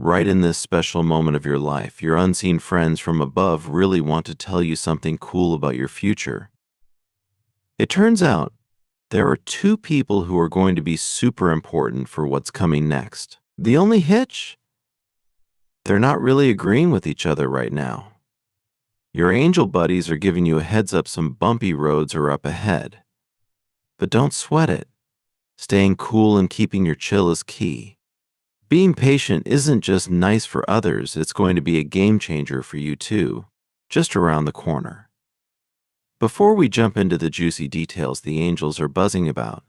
Right in this special moment of your life, your unseen friends from above really want to tell you something cool about your future. It turns out there are two people who are going to be super important for what's coming next. The only hitch? They're not really agreeing with each other right now. Your angel buddies are giving you a heads up some bumpy roads are up ahead. But don't sweat it. Staying cool and keeping your chill is key. Being patient isn't just nice for others, it's going to be a game changer for you too, just around the corner. Before we jump into the juicy details the angels are buzzing about,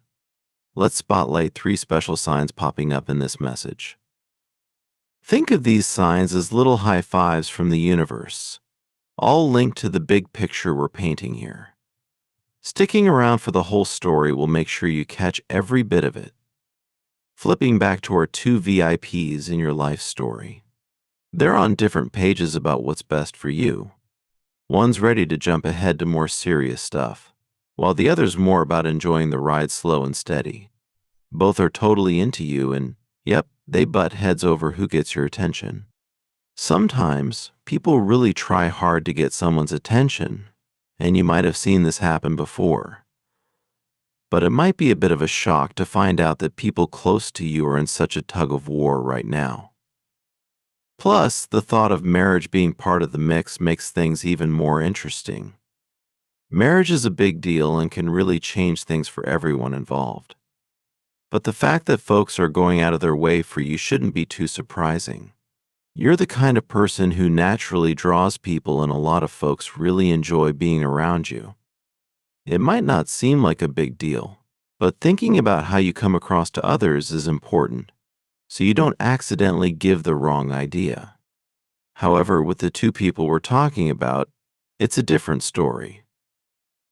let's spotlight 3 special signs popping up in this message. Think of these signs as little high fives from the universe, all linked to the big picture we're painting here. Sticking around for the whole story will make sure you catch every bit of it. Flipping back to our 2 VIPs in your life story. They're on different pages about what's best for you. One's ready to jump ahead to more serious stuff, while the other's more about enjoying the ride slow and steady. Both are totally into you and, yep, they butt heads over who gets your attention. Sometimes, people really try hard to get someone's attention, and you might have seen this happen before. But it might be a bit of a shock to find out that people close to you are in such a tug of war right now. Plus, the thought of marriage being part of the mix makes things even more interesting. Marriage is a big deal and can really change things for everyone involved. But the fact that folks are going out of their way for you shouldn't be too surprising. You're the kind of person who naturally draws people, and a lot of folks really enjoy being around you. It might not seem like a big deal, but thinking about how you come across to others is important, so you don't accidentally give the wrong idea. However, with the 2 people we're talking about, it's a different story.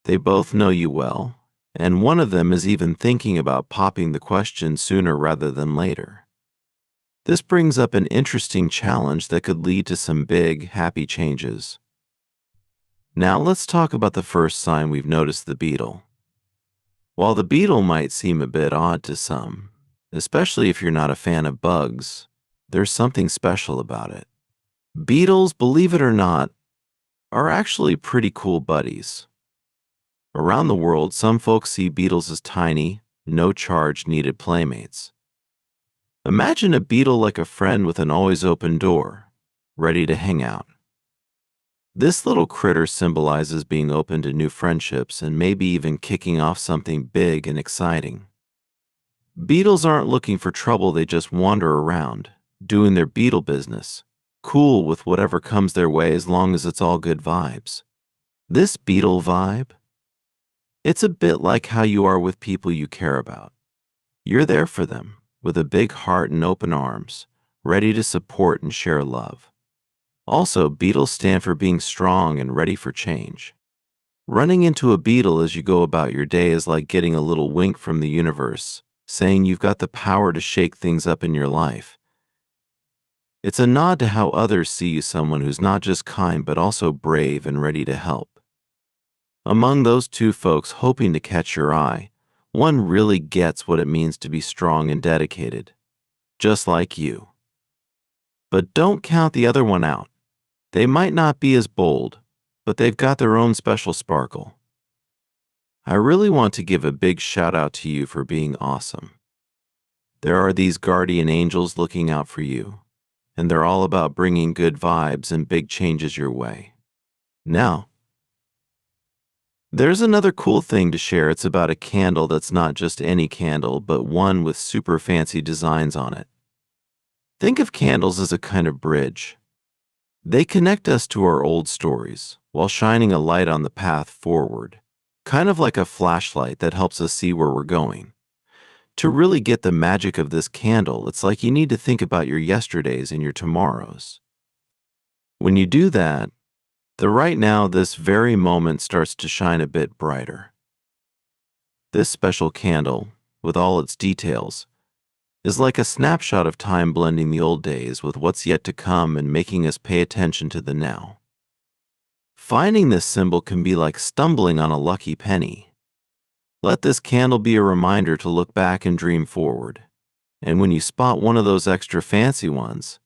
They both know you well, and one of them is even thinking about popping the question sooner rather than later. This brings up an interesting challenge that could lead to some big, happy changes. Now let's talk about the first sign we've noticed, the beetle. While the beetle might seem a bit odd to some, especially if you're not a fan of bugs, there's something special about it. Beetles, believe it or not, are actually pretty cool buddies. Around the world, some folks see beetles as tiny, no-charge needed playmates. Imagine a beetle like a friend with an always open door, ready to hang out. This little critter symbolizes being open to new friendships and maybe even kicking off something big and exciting. Beetles aren't looking for trouble, they just wander around, doing their beetle business, cool with whatever comes their way as long as it's all good vibes. This beetle vibe? It's a bit like how you are with people you care about. You're there for them, with a big heart and open arms, ready to support and share love. Also, beetles stand for being strong and ready for change. Running into a beetle as you go about your day is like getting a little wink from the universe, saying you've got the power to shake things up in your life. It's a nod to how others see you, someone who's not just kind but also brave and ready to help. Among those 2 folks hoping to catch your eye, one really gets what it means to be strong and dedicated, just like you. But don't count the other one out. They might not be as bold, but they've got their own special sparkle. I really want to give a big shout out to you for being awesome. There are these guardian angels looking out for you, and they're all about bringing good vibes and big changes your way. Now, there's another cool thing to share. It's about a candle that's not just any candle, but one with super fancy designs on it. Think of candles as a kind of bridge. They connect us to our old stories while shining a light on the path forward, kind of like a flashlight that helps us see where we're going. To really get the magic of this candle, it's like you need to think about your yesterdays and your tomorrows. When you do that, the right now, this very moment, starts to shine a bit brighter. This special candle, with all its details, is like a snapshot of time, blending the old days with what's yet to come and making us pay attention to the now. Finding this symbol can be like stumbling on a lucky penny. Let this candle be a reminder to look back and dream forward. And when you spot one of those extra fancy ones,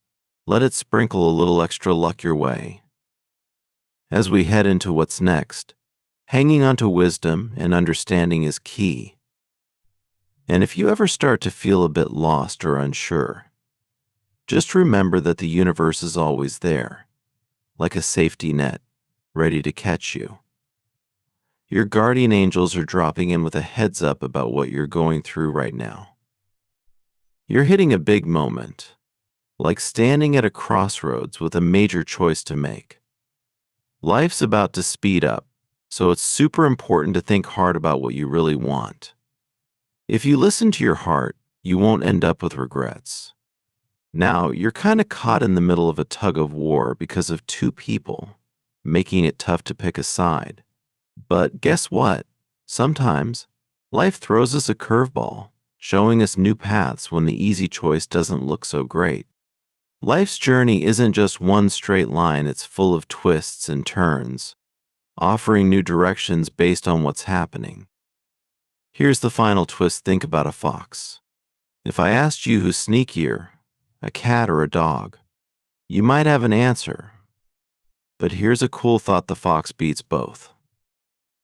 Let it sprinkle a little extra luck your way. As we head into what's next, hanging on to wisdom and understanding is key. And if you ever start to feel a bit lost or unsure, just remember that the universe is always there, like a safety net, ready to catch you. Your guardian angels are dropping in with a heads up about what you're going through right now. You're hitting a big moment, like standing at a crossroads with a major choice to make. Life's about to speed up, so it's super important to think hard about what you really want. If you listen to your heart, you won't end up with regrets. Now, you're kind of caught in the middle of a tug of war because of two people, making it tough to pick a side. But guess what? Sometimes, life throws us a curveball, showing us new paths when the easy choice doesn't look so great. Life's journey isn't just one straight line, it's full of twists and turns, offering new directions based on what's happening. Here's the final twist. Think about a fox. If I asked you who's sneakier, a cat or a dog, you might have an answer. But here's a cool thought: the fox beats both.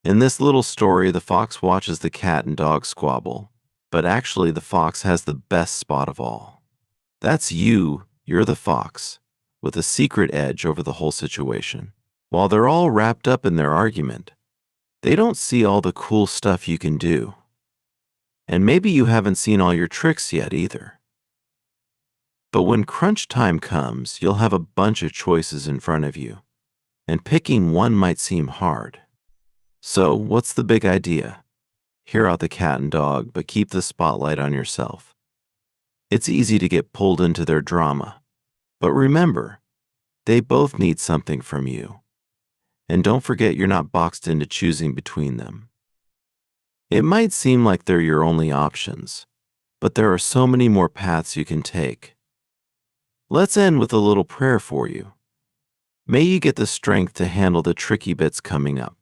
In this little story, the fox watches the cat and dog squabble, but actually the fox has the best spot of all. That's you, you're the fox, with a secret edge over the whole situation. While they're all wrapped up in their argument, they don't see all the cool stuff you can do. And maybe you haven't seen all your tricks yet either. But when crunch time comes, you'll have a bunch of choices in front of you, and picking one might seem hard. So, what's the big idea? Hear out the cat and dog, but keep the spotlight on yourself. It's easy to get pulled into their drama, but remember, they both need something from you. And don't forget, you're not boxed into choosing between them. It might seem like they're your only options, but there are so many more paths you can take. Let's end with a little prayer for you. May you get the strength to handle the tricky bits coming up.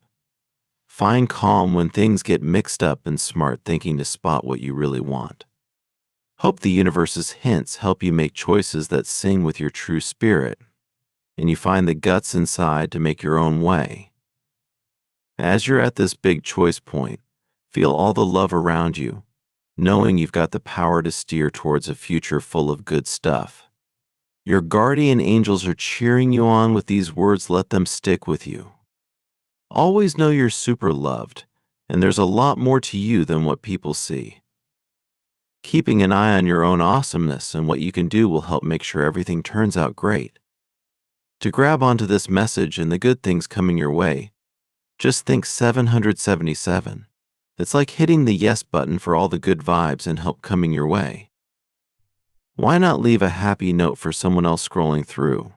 Find calm when things get mixed up, and smart thinking to spot what you really want. Hope the universe's hints help you make choices that sing with your true spirit, and you find the guts inside to make your own way. As you're at this big choice point, feel all the love around you, knowing you've got the power to steer towards a future full of good stuff. Your guardian angels are cheering you on with these words. Let them stick with you. Always know you're super loved, and there's a lot more to you than what people see. Keeping an eye on your own awesomeness and what you can do will help make sure everything turns out great. To grab onto this message and the good things coming your way, just think 777. It's like hitting the yes button for all the good vibes and help coming your way. Why not leave a happy note for someone else scrolling through?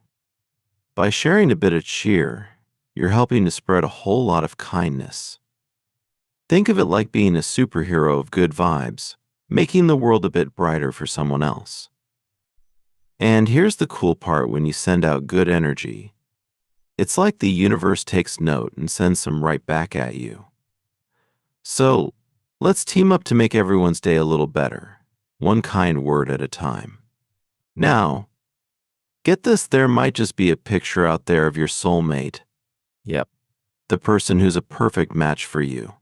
By sharing a bit of cheer, you're helping to spread a whole lot of kindness. Think of it like being a superhero of good vibes, making the world a bit brighter for someone else. And here's the cool part: when you send out good energy, it's like the universe takes note and sends some right back at you. So, let's team up to make everyone's day a little better, one kind word at a time. Now, get this: there might just be a picture out there of your soulmate. Yep, the person who's a perfect match for you.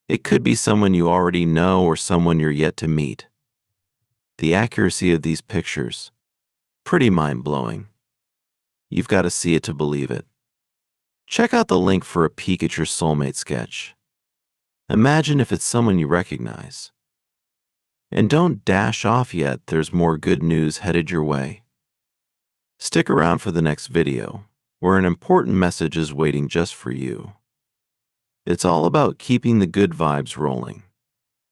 It could be someone you already know or someone you're yet to meet. The accuracy of these pictures, pretty mind-blowing. You've got to see it to believe it. Check out the link for a peek at your soulmate sketch. Imagine if it's someone you recognize. And don't dash off yet, there's more good news headed your way. Stick around for the next video, where an important message is waiting just for you. It's all about keeping the good vibes rolling.